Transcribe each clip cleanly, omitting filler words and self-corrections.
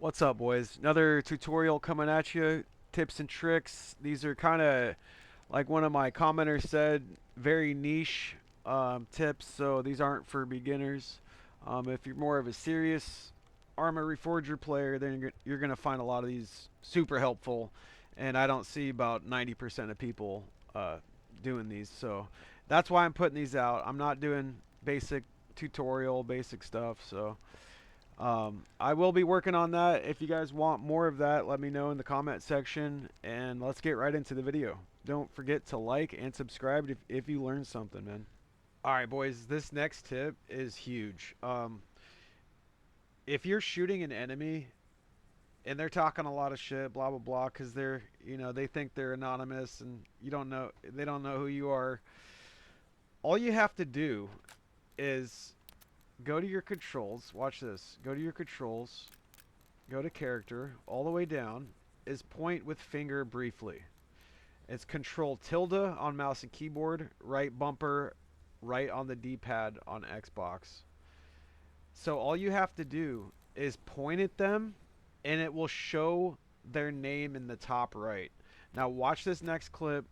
What's up, boys? Another tutorial coming at you. Tips and tricks. These are kind of, like one of my commenters said, very niche tips. So these aren't for beginners. If you're more of a serious Arma Reforger player, then you're going to find a lot of these super helpful. And I don't see about 90% of people doing these. So that's why I'm putting these out. I'm not doing basic tutorial, basic stuff. So I will be working on that. If you guys want more of that, let me know in the comment section, and let's get right into the video. Don't forget to like and subscribe if you learned something, man. All right, boys, this next tip is huge. If you're shooting an enemy and they're talking a lot of shit, blah blah blah, because they think they're anonymous and they don't know who you are. All you have to do is go to your controls. Watch this. Go to your controls. Go to character. All the way down is point with finger briefly. It's control tilde on mouse and keyboard. Right bumper right on the D-pad on Xbox. So all you have to do is point at them and it will show their name in the top right. Now watch this next clip.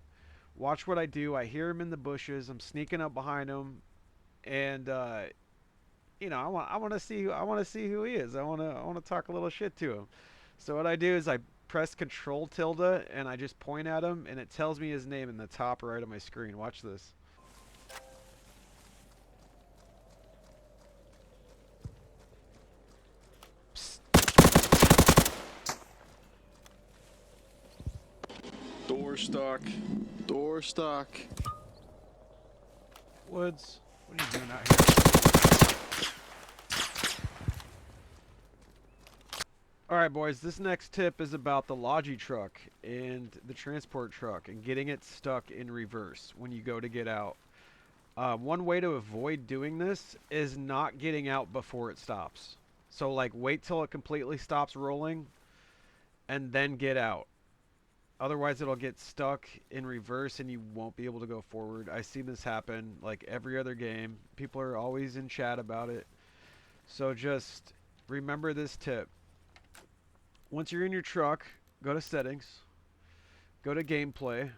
Watch what I do. I hear him in the bushes. I'm sneaking up behind him, and I want to see who he is. I want to talk a little shit to him. So what I do is I press Control tilde and I just point at him, and it tells me his name in the top right of my screen. Watch this. Door stuck. Door stuck. Woods, what are you doing out here? Alright, boys, this next tip is about the Logi truck and the transport truck and getting it stuck in reverse when you go to get out. One way to avoid doing this is not getting out before it stops. So, like, wait till it completely stops rolling and then get out. Otherwise, it'll get stuck in reverse and you won't be able to go forward. I see this happen like every other game. People are always in chat about it. So just remember this tip. Once you're in your truck, go to settings, go to gameplay,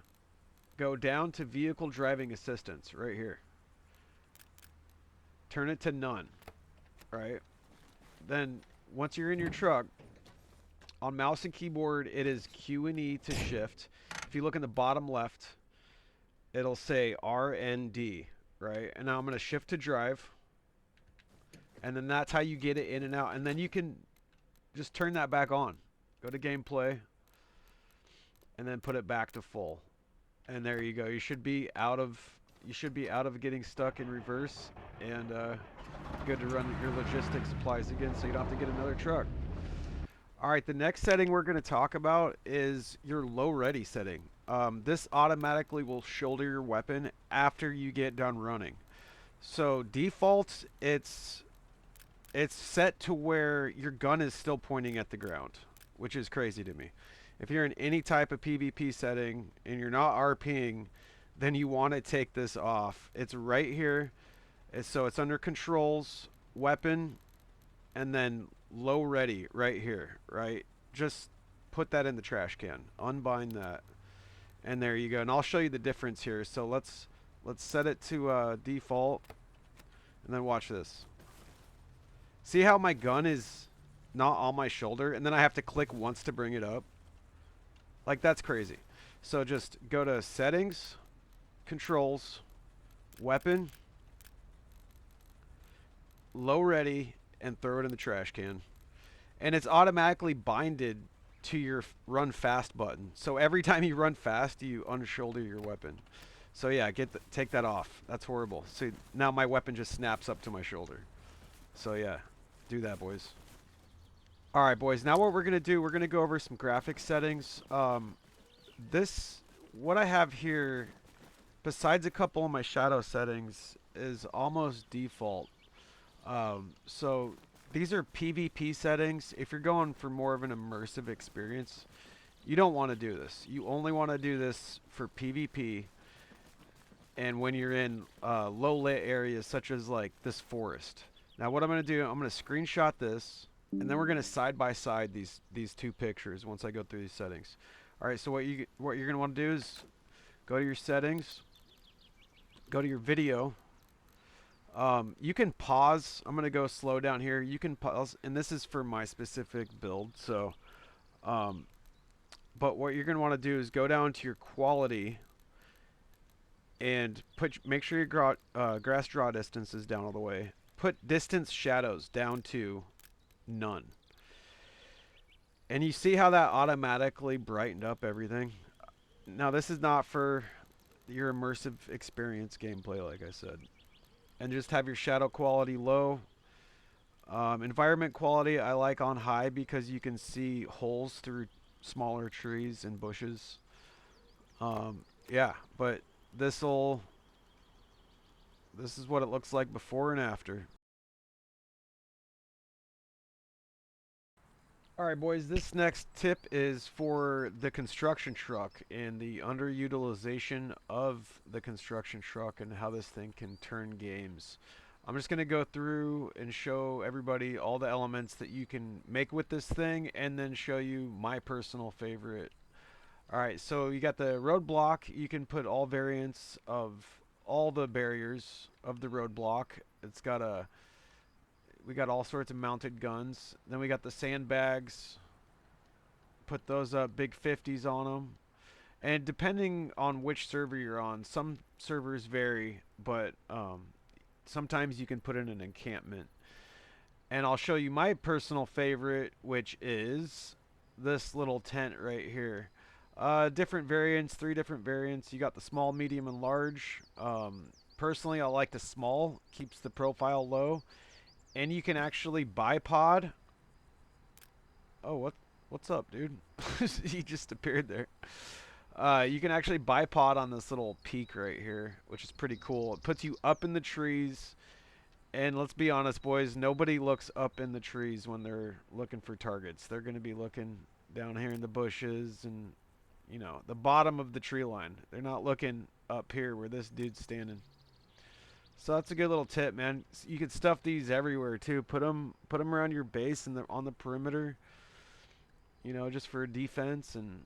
go down to vehicle driving assistance right here. Turn it to none, right? Then once you're in your truck, on mouse and keyboard, it is Q and E to shift. If you look in the bottom left, it'll say RND, right? And now I'm going to shift to drive. And then that's how you get it in and out. And then you can just turn that back on. Go to gameplay. And then put it back to full. And there you go. You should be out of getting stuck in reverse, and good to run your logistics supplies again so you don't have to get another truck. Alright, the next setting we're going to talk about is your low ready setting. This automatically will shoulder your weapon after you get done running. So default, it's set to where your gun is still pointing at the ground, which is crazy to me. If you're in any type of PvP setting and you're not RPing, then you want to take this off. It's right here. So it's under controls, weapon, and then low ready right here, right? Just put that in the trash can. Unbind that. And there you go. And I'll show you the difference here. So let's set it to default. And then watch this. See how my gun is not on my shoulder? And then I have to click once to bring it up. Like, that's crazy. So just go to settings, controls, weapon, low ready, and throw it in the trash can. And it's automatically binded to your run fast button. So every time you run fast, you unshoulder your weapon. So yeah, take that off. That's horrible. So now my weapon just snaps up to my shoulder. So yeah, do that, boys. Alright, boys, now what we're going to do, we're going to go over some graphics settings. What I have here, besides a couple of my shadow settings, is almost default. So these are PvP settings. If you're going for more of an immersive experience, you don't want to do this. You only want to do this for PvP and when you're in low lit areas such as like this forest. Now what I'm going to do, I'm going to screenshot this. And then we're gonna side by side these two pictures once I go through these settings. All right, so what you're gonna want to do is go to your settings, go to your video. You can pause. I'm gonna go slow down here. You can pause, and this is for my specific build. So, um, but what you're gonna want to do is go down to your quality and make sure your grass draw distance is down all the way. Put distance shadows down to none. And you see how that automatically brightened up everything? Now this is not for your immersive experience gameplay, like I said. And just have your shadow quality low. Environment quality I like on high because you can see holes through smaller trees and bushes. Yeah, but this is what it looks like before and after. Alright boys, this next tip is for the construction truck and the underutilization of the construction truck and how this thing can turn games. I'm just going to go through and show everybody all the elements that you can make with this thing and then show you my personal favorite. Alright, so you got the roadblock. You can put all variants of all the barriers of the roadblock. We got all sorts of mounted guns. Then we got the sandbags. Put those up, big 50s on them. And depending on which server you're on, some servers vary, but sometimes you can put in an encampment. And I'll show you my personal favorite, which is this little tent right here. Different variants, 3 different variants. You got the small, medium, and large. Personally, I like the small. Keeps the profile low. And you can actually bipod. Oh, what's up, dude? He just appeared there. You can actually bipod on this little peak right here, which is pretty cool. It puts you up in the trees. And let's be honest, boys, nobody looks up in the trees when they're looking for targets. They're going to be looking down here in the bushes and, you know, the bottom of the tree line. They're not looking up here where this dude's standing. So that's a good little tip, man. You can stuff these everywhere too. Put them around your base and on the perimeter. You know, just for defense and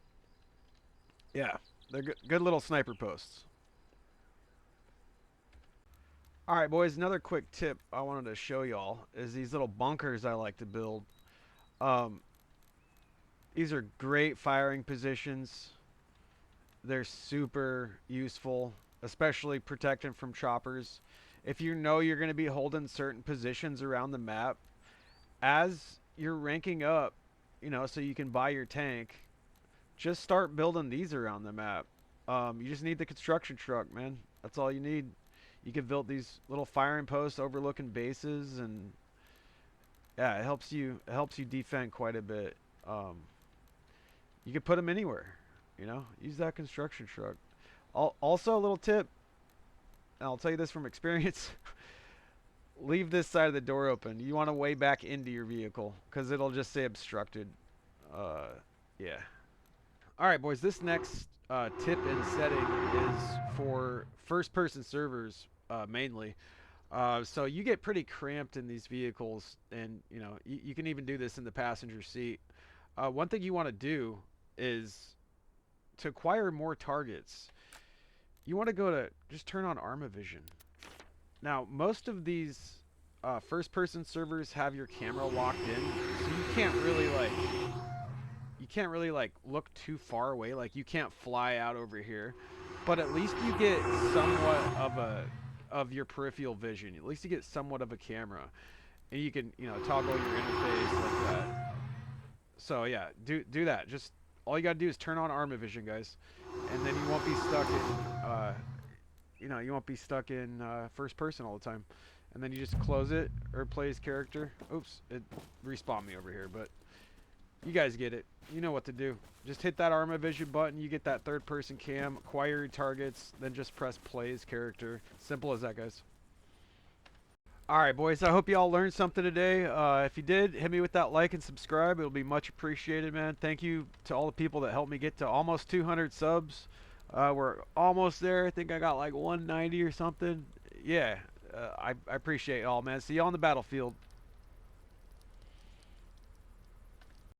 yeah, they're good little sniper posts. All right, boys. Another quick tip I wanted to show y'all is these little bunkers I like to build. Um, these are great firing positions. They're super useful, especially protecting from choppers. If you know you're going to be holding certain positions around the map, as you're ranking up, you know, so you can buy your tank, just start building these around the map. You just need the construction truck, man. That's all you need. You can build these little firing posts overlooking bases, and yeah, it helps you defend quite a bit. You can put them anywhere, you know. Use that construction truck. Also, a little tip, and I'll tell you this from experience. Leave this side of the door open. You want to way back into your vehicle because it'll just say obstructed. Yeah. All right, boys. This next tip and setting is for first-person servers mainly. So you get pretty cramped in these vehicles, and you know you can even do this in the passenger seat. One thing you want to do is to acquire more targets. You want to go to just turn on Arma Vision. Now, most of these first-person servers have your camera locked in, so you can't really look too far away. Like you can't fly out over here, but at least you get somewhat of your peripheral vision. At least you get somewhat of a camera, and you can toggle your interface like that. So yeah, do that. Just all you gotta do is turn on Arma Vision, guys, and then you won't be stuck in first person all the time. And then you just close it or play as character. Oops, it respawned me over here, but you guys get it. You know what to do. Just hit that Arma Vision button. You get that third person cam, acquire your targets, then just press play as character. Simple as that, guys. Alright, boys, I hope you all learned something today. If you did, hit me with that like and subscribe. It'll be much appreciated, man. Thank you to all the people that helped me get to almost 200 subs. We're almost there. I think I got like 190 or something. Yeah, I appreciate it all, man. See you on the battlefield.